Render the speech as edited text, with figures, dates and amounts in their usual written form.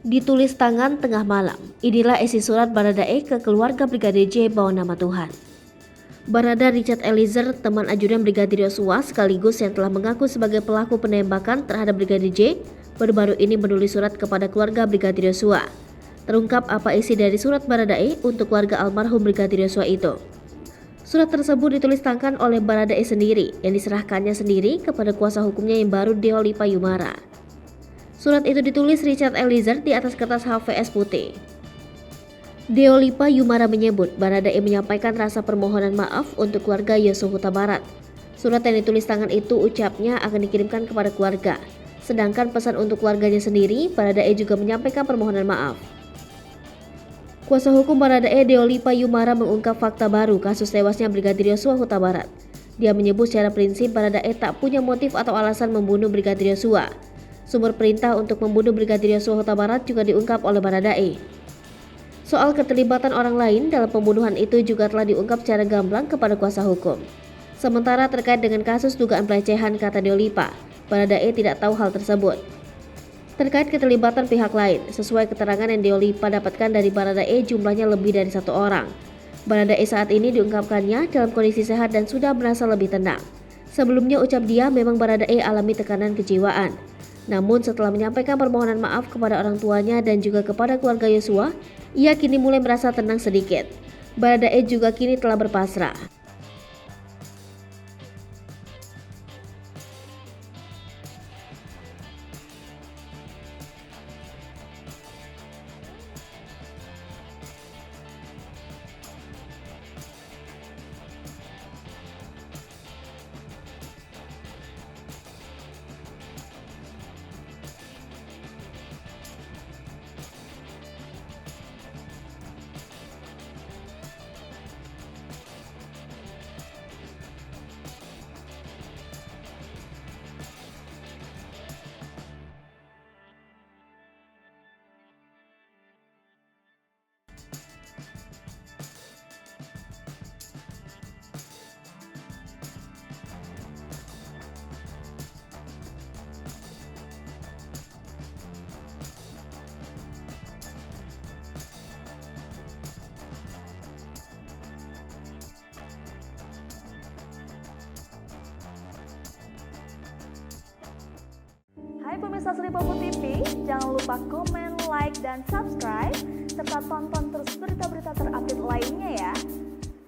Ditulis tangan tengah malam. Inilah isi surat Baradae ke keluarga Brigadir J bawa nama Tuhan. Barada Richard Eliezer, teman ajudan Brigadir Yosua sekaligus yang telah mengaku sebagai pelaku penembakan terhadap Brigadir J, baru-baru ini menulis surat kepada keluarga Brigadir Yosua. Terungkap apa isi dari surat Baradae untuk keluarga almarhum Brigadir Yosua itu. Surat tersebut ditulis tangan oleh Baradae sendiri yang diserahkannya sendiri kepada kuasa hukumnya yang baru Deo Lipa Yumara. Surat itu ditulis Richard Eliezer di atas kertas HVS putih. Deo Lipa Yumara menyebut Baradae menyampaikan rasa permohonan maaf untuk keluarga Yosua Huta Barat. Surat yang ditulis tangan itu ucapnya akan dikirimkan kepada keluarga. Sedangkan pesan untuk keluarganya sendiri, Baradae juga menyampaikan permohonan maaf. Kuasa hukum Baradae Deo Lipa Yumara mengungkap fakta baru kasus tewasnya Brigadir Yosua Huta Barat. Dia menyebut secara prinsip Baradae tak punya motif atau alasan membunuh Brigadir Yosua. Sumber perintah untuk membunuh Brigadir Yosua Huta Barat juga diungkap oleh Baradae. Soal keterlibatan orang lain dalam pembunuhan itu juga telah diungkap secara gamblang kepada kuasa hukum. Sementara terkait dengan kasus dugaan pelecehan, kata Deo Lipa, Baradae tidak tahu hal tersebut. Terkait keterlibatan pihak lain, sesuai keterangan yang Deo Lipa dapatkan dari Baradae jumlahnya lebih dari 1 orang. Baradae saat ini diungkapkannya dalam kondisi sehat dan sudah merasa lebih tenang. Sebelumnya ucap dia memang Baradae alami tekanan kejiwaan. Namun setelah menyampaikan permohonan maaf kepada orang tuanya dan juga kepada keluarga Yosua, ia kini mulai merasa tenang sedikit. Baradae juga kini telah berpasrah. Hai pemirsa Sri Popo TV, jangan lupa komen, like, dan subscribe, serta tonton terus berita-berita terupdate lainnya.